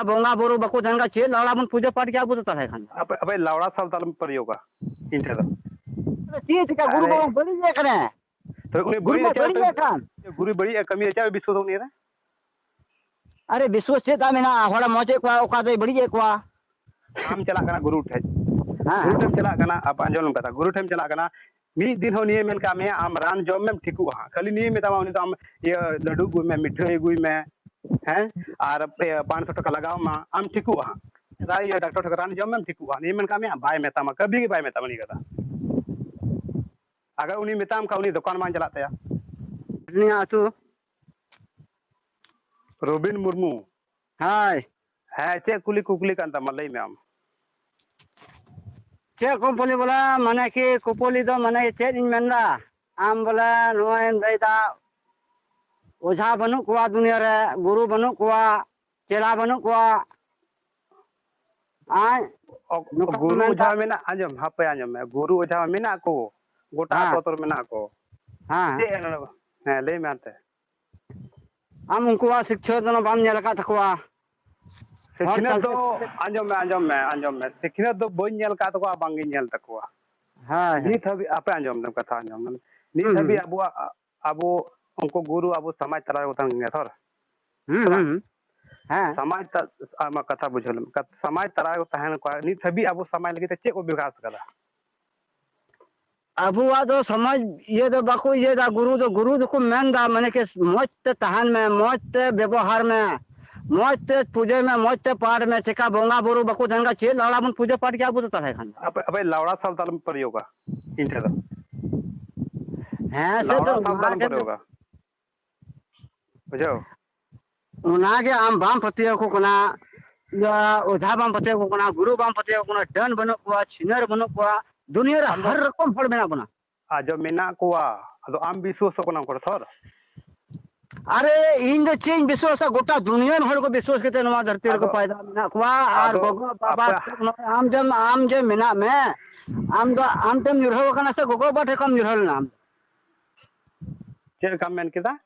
बोंगा बुरु बाको तहन का चे लावड़ा बन पूजा पाठ क्या बुझता है खान अबे लावड़ा सावताल प्रयोगा इन ठेदा चे का गुरु बाबा बड़ी जे करे तो उनी गुरु बड़ी बड़ी जे खान गुरु बड़ी कमी अच्छा विश्व तो नहीं अरे विश्व से ता मेना होड़ा मजे को ओका दे बड़ी जे को आम चला कना गुरु ठे हां गुरु ठे चला कना आप अंजोलम कथा गुरु ठे चला कना मी दिन हो निये मेल का में आम रान जॉम में ठिकु हा खाली निये में तमा उनी तो आम ये लड्डू गुई में मिठाई गुई में हैं और 500 टका लगाओ मा आम ठिकु हा राई डॉक्टर ठका रान जॉम में ठिकु हा निये मेल का में बाय में तमा कभी की बाय में तमा नहीं कथा अगर उनी मिताम का उनी दुकान मान चलाते या नि आतु रोबिन मुर्मू हाय है चे कुली कुकली कान तमा लई में आम चे कोपोली बोला माने कि कोपोली दो माने चे इन मेंदा आम बोला नोएन बेदा ओझा बनु कुआ दुनिया रे गुरु बनु कुआ चेला बनु कुआ आय गुरु ओझा में ना आंजम हापे आंजम में गुरु ओझा में ना को गोटा तोतर में ना को हां हां ले में आते आम उनकुआ शिक्षा दोनो बाम नेल का तकुआ सिखने दो आंजम में सिखने दो बोई नेल का तकुआ बांगी नेल तकुआ हां नीत हबी आपे आंजम दम कथा आंजम नीत हबी अबो उनको गुरु अबो समाज तरा उतन थोर हां समाज आमा कथा बुझल समाज तरा तहन को नीत हबी अबो समाज लगे चे को विकास करा अबुआ दो समझ ये दो बाको ये दा गुरु को मेन दा माने के मस्त तहन में मस्त व्यवहार में मस्त पूजे में मस्त पाठ में चेका बोंगा बुरु बाको तहन का चे लावड़ा बन पूजा पाठ क्या बुझता है खान अबे लावड़ा सावताल प्रयोगा इन ठेदा हैं से तो सावताल प्रयोगा बुझो उना के आम बाम पतियो को कोना या ओझा बाम पतियो को कोना गुरु बाम पतियो को कोना डन बनो को छिनर बनो को दुनिया रे हर रकम फल मेना बना आजो मेना कोआ अदो आम विश्वास को कर थोर अरे इन दे चेंज विश्वास गोटा दुनिया में हर को विश्वास के नवा धरती को फायदा मेना कोआ और गोगो बाबा आम जे मेना में आम तम निर्भर कना से गोगो बाटे कम निर्भर नाम चे कम मेन किदा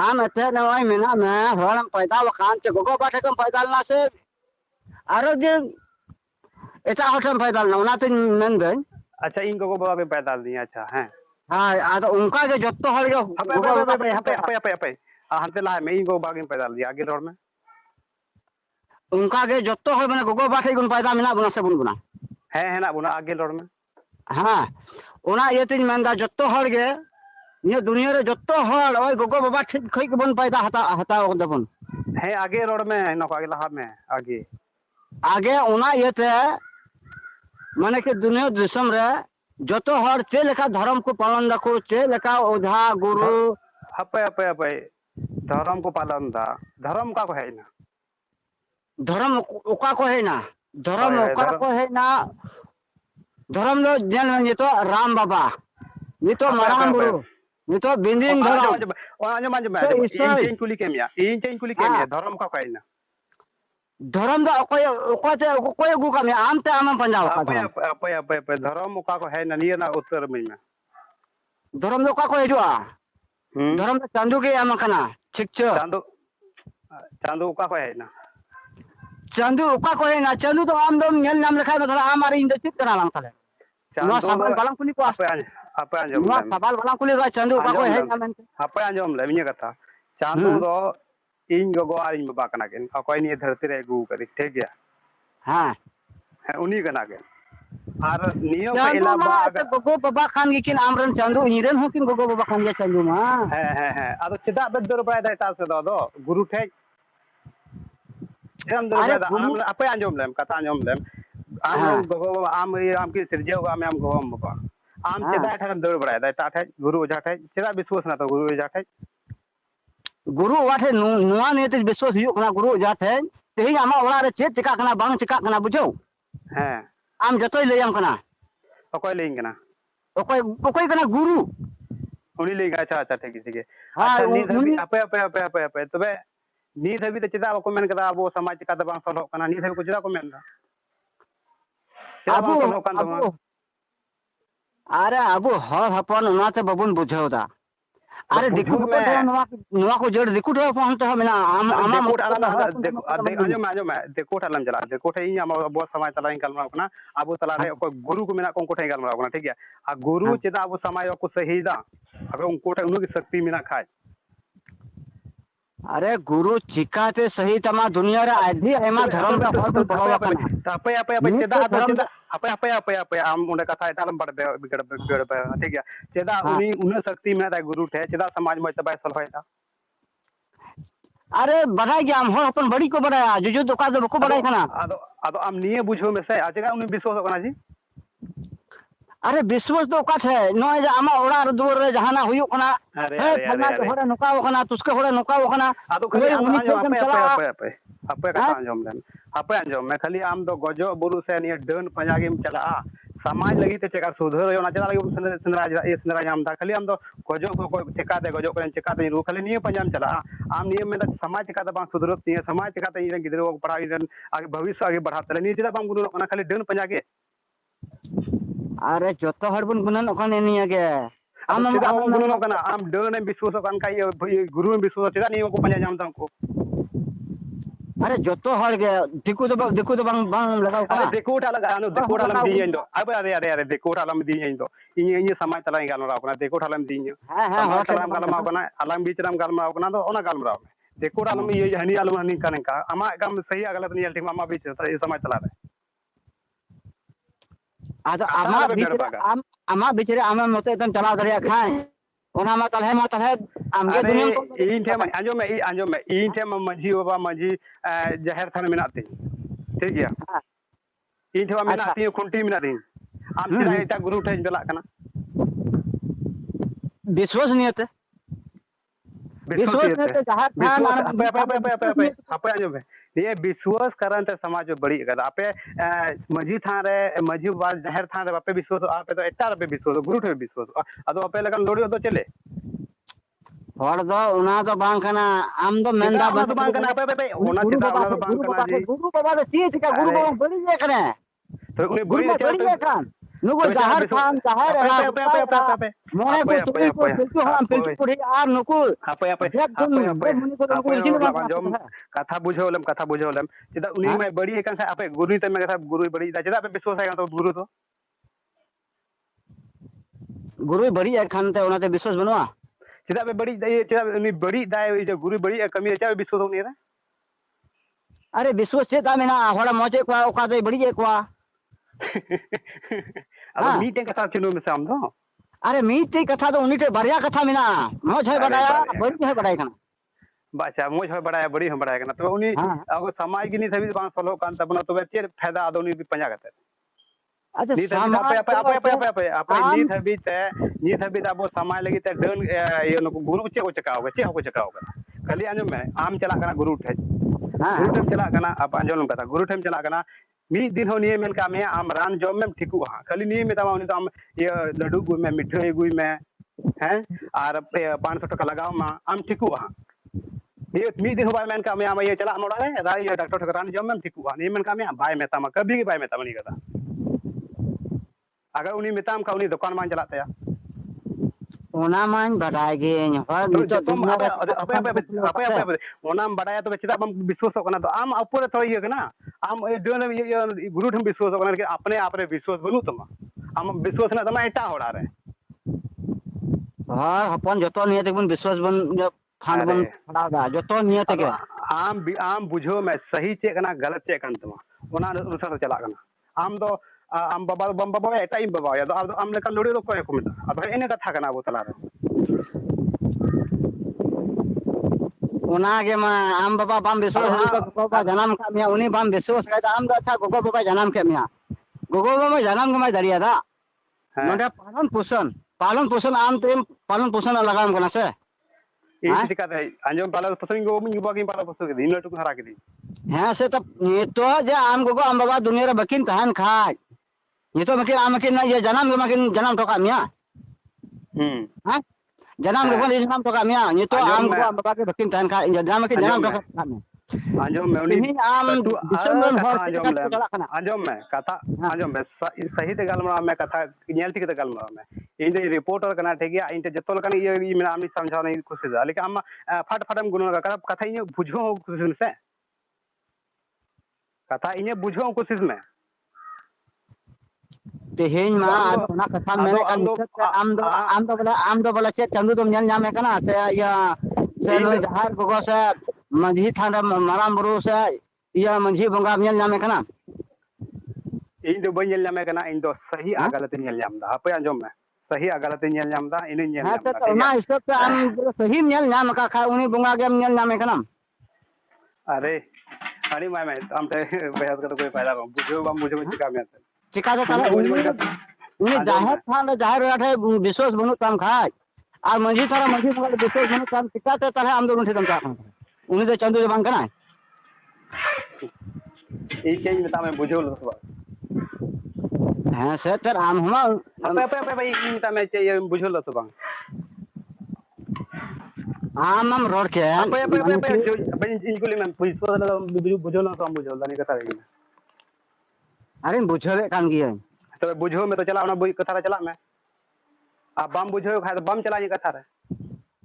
आम एते नवाई मेना में हरम पैदा वकान के गोगो बाटे कम पैदा ना से आरो जे एटा हटम पैदा ना उनाते मेन दे अच्छा इन गोगो बाबा के पैदा दिया अच्छा हैं हां आ तो उनका के जत्तो हर गो अबे हंते ला में इन गोगो बाबा के पैदा दिया आगे रोड में उनका के जत्तो हर माने गोगो बाटे गुन पैदा मेना बना से बुन बना है ना बुना आगे रोड में हां ओना ये तीन मेनदा जत्तो हर गे ये दुनिया रे जत्तो हर ओय गोगो बाबा ठीक खई के बन पैदा हता दबन है आगे रोड में नको आगे लहा में आगे ओना येते माने के दुनिया दिसम रे जतो हर चे लेखा धर्म को पालन दको चे लेखा ओझा गुरु हपे धर्म को पालन दा धर्म का को है ना धर्म ओका को है ना धर्म ओका को है ना धर्म दो जन ये तो राम बाबा ये तो मराम गुरु ये तो बिंदिन धर्म आजम इन कुली केमिया धर्म का को है ना धर्म दो ओकोय गु का में आमते आम पंजाब का अप धर्म का को है ना निया ना उत्तर में धर्म दो का को है जो धर्म दो चांदू के आम कना ठीक छ चांदू का को है ना चांदू का को है ना चांदू तो आम दो नेल नाम लिखा मतलब आम आरे इन चित करा लांग थाले नो सवाल बालां कुली को अप आंजम नो सवाल बालां कुली का चांदू का को है ना मन अप आंजम ले मिया कथा चांदू दो इन गोगो आरिन बाबा कना के अकोय नि धरती रे गु करी ठीक गया हां है उनी कना के आर नियो के इलावा गोगो बाबा खान के किन आमरन चांदू इरन हो किन गोगो बाबा खान के चांदू मा है आदो चिदा बदर बड़ा दाता से दो गुरु ठे हम दो आम अपे आंजम लेम कथा आंजम लेम आम गोगो बाबा आम की सिरजेव आम गोगो बाबा आम चिदा ठन दौड़ बड़ा दाता ठे गुरु ओझा ठे चिदा विश्वास ना तो गुरु ओझा ठे गुरु वाठे नुआ नेते विश्वास हुयो कना गुरु जाथे तेही आमा ओला रे चेत चिका कना बांग चिका कना बुझो हैं आम जतोय लेयम कना ओकोय लेइन कना ओकोय कना गुरु उनी लेइन अच्छा ठीक है अच्छा नी धबी अपे तबे नी धबी ते चिदा को मेन कदा अबो समाज चिका बांग सलो कना नी धबी को चिदा को मेन दा अरे अबो हर हपन उनाते बबुन बुझो दा अरे दिक्कु बुझो को में नवा को जड़ दिक्कु तो फोन तो मेना आम आमा देखो आंजो में देखो ठालम चला देखो ठे इन अब समाज तला गलमाव कना अब तला रे गुरु को मेना को ठे गलमाव कना ठीक है आ गुरु चेदा अब समाज को सही दा अब उनको ठे उनु की शक्ति मेना खाय अरे गुरु चिकाते सही तमा दुनिया रे आधी आयमा धर्म का हर बड़वा कना apa चेदा apa आम उन्हें कथा एटालम बड़ बिगड़ बिगड़ ठीक है चेदा उनी उन शक्ति मेना दा गुरु ठे चेदा समाज में तबाय सल होयता अरे बढ़ाई गया हम अपन बड़ी को बढ़ाया जो दुकान दो को बढ़ाई खाना आदो आम निये बुझो में से आजेगा उनी विश्वास कना जी अरे विश्वास तो काट है नय जे आमा ओड़ा दुवर रे जहाना हुयो कना हे फलना के होड़ा नुकाव कना तुसके होड़ा नुकाव कना आदो खाली apa kata anjom dan apa anjom me खाली आम दो गजो बुरु से निये डन पंजा गेम चला समाज लगी ते चेका सुधर योना चला लगी संदरा जाम दा खाली आम दो गजो को चेका दे गजो करें चेका दे रू खाली निये पंजाम चला आम निये में समाज चेका दे बांग सुधरत निये समाज चेका दे इन गिदरो को पढ़ाई रन आगे भविष्य आगे बढ़ाते निये चला बांग गुनु खाली डन पंजा के अरे जोतो हर बुन गुनन ओखाने निये के आम गुनु कना आम डन विश्वास कान का ये गुरु में विश्वास चेदा निये को पंजा जाम को अरे जोतो हर के दिकु तो बांग बांग लगाओ अरे देखो टा लगा अनु देखो टा लम दी इंदो अरे देखो टा लम दी इंदो इन समाज तला गालमराव कना देखो टा लम दी समाज तला गालमराव कना अलम बीच राम गालमराव कना तो ओना गालमराव देखो टा लम ये हनी अलम हनी कने का अमा काम सही गलत नहीं ठीक अमा बीच समाज तला रे आदो आमा बीच रे आमा मते एकदम चला दरिया खाए ओना मा तलहे आमगे दुनिया इन थे आंजो में इन थे मंजी बाबा मंजी जहर थाने मिनाते ठीक है इन थे मिनाती खुंटी मिनाती आम चिरा एटा गुरु ठे चला कना विश्वसनीयते जहां थान apa anjom में ये विश्वास करन ते समाज बड़ी कदा आपे मजी थान रे मजी बाल जहर थान रे आपे विश्वास आपे तो एटा रे विश्वास गुरु ठे विश्वास अदो आपे लगन लोड़ी तो चले हर दो उना तो बांग कना आम दो मेंदा बांग कना आपे ओना चिता ओना तो बांग कना जी गुरु बाबा तो चीज का गुरु बाबा बड़ी जे करे तो उनी बड़ी जे खान नुगो जहर खान जहर मोने को बिल्कुल हम बिल्कुल पुरी आर नुकु कथा बुझोलम चिदा उनी में बड़ी एकन आपे गुरु ते में कथा गुरु बड़ी चिदा आपे विश्वास है तो गुरु बड़ी एकन ते ओनाते विश्वास बनवा चिदा पे बड़ी दाई चिदा उनी बड़ी दाई जो गुरु बड़ी कमी चा विश्वास होनी है अरे विश्वास चेता मेना होड़ा मोचे को ओका दे बड़ी एकवा अब मीटे कथा चुनो में साम दो अरे मीटे कथा तो उनीटे बढ़िया कथा मेना मोज है बढ़ाया बड़ी है बढ़ाया कना बाचा मोज है बढ़ाया बड़ी है बढ़ाया कना तो उनी अब समाज की नी सभी बांग सोलो कान तबना तो बेचे फायदा आदोनी भी पंजा करते अच्छा apa ni thabi abo samay lagi te dön ye no guru che ko chakao kali anjom me am chala kana guru the guru them chala kana apa anjom kata guru them chala kana mi din ho niye men ka me am ran jom mem thiku ha kali niye me tama uni to am ye ladu gui me mithai gui me हैं और 500 टका लगाओ मा am thiku ha ये मी दिन हो bye men का me am ये चला मोड़ा रे दा ये डॉक्टर ठकरान जम मem thiku ha ni men का me बाय में तमा कभी बाय में तमा नहीं कता अगर उनी मिताम का उनी दुकान मान चलाते हैं ओना मान बढ़ाए गे हर तो तुम apa ओना बढ़ाया तो चिदा बम विश्वास करना तो आम ऊपर थोड़ी ये ना आम ये गुरु ठम विश्वास करना कि अपने आप रे विश्वास बनू तुम आम विश्वास ना तमा एटा होड़ा रे हां अपन जतो नियत बन विश्वास बन फांड बन खड़ा दा जतो नियत के आम बुझो मैं सही चे कना गलत चे कन तुम ओना अनुसार चला कना आम तो am baba eta im baba ya do am lekan lori ro ko e kumita ado ene katha kana abo tala ona ge ma am baba bam विश्वास को बaba janam ka miya uni bam विश्वास का am da अच्छा gogo baba janam ke miya gogo baba janam ke ma dariya da noda पालन पोषण आम तेम पालन पोषण लगाम कना से ए दिक्कत है अंजम पालन पोषण गो मिन बाकी पालन पोषण के दिन लटू हरा के दी हां से तब ये तो जे आम गोगो आम बाबा दुनिया रे बकिन तहन खाय ये तो मके आम के ना ये जन्म के मके जन्म ठोका मिया हां जन्म के बोले जन्म ठोका मिया ये तो आम को आम बाबा के बकिन तहन खाय जन्म के जन्म ठोका मिया अंजम में उनी आम दिसंबर हर अंजम में कथा अंजम में सही ते गलमरा में कथा नेलती के गलमरा में इन रिपोर्टर करना ठीक है इन जो लकान ये मेरा आमनी समझाने की कोशिश है लेकिन आम फट फटम गुण कथा इन बुझो कोशिश से कथा इन बुझो कोशिश में तेहेन मा आम आदो ना कथा आदो- मेने आम दो- आम दो बोला चे चंदू तुम जन जामे कना से या से नो जहार गोगो से मंझी थाना माराम बुरु से या मंझी बंगा जन जामे कना इन दो बन नामे कना इन दो सही आ गलत ᱧᱮᱞ ᱧᱟᱢ दा ᱦᱟᱯᱮ ᱟᱸᱡᱚᱢ ᱢᱮ सही आ गलत ᱧᱮᱞ ᱧᱟᱢ दा इन ᱧᱮᱞ हाँ ᱧᱟᱢ तो दा ना हिसाब से आम सही ᱧᱮᱞ ᱧᱟᱢ का खा उनी बंगा गेम ᱧᱮᱞ ᱧᱟᱢे कना अरे अरे मैं आम ते बहस का तो कोई फायदा नहीं बुझो बम बुझो चिका में चिका से ताले उनी जाहिर थान जाहिर रहे विश्वास बनु तम खाय और मंझी थारा मंझी बंगा विश्वास बनु तम चिका से ताले आम दो उठी तम का उनी तो चंदू जो बंग कना ई के मता में बुझो लो सब हाँ से तर आम हुआ पे भाई ई मता में ये बुझो लो सब आम रोड के पे इन को में बुझो लो सब बुझो ला नहीं कथा रही अरे बुझे कान गिए तो बुझो में तो चला ना कथा चला में अब बम बुझो खाए तो बम चला ये कथा रे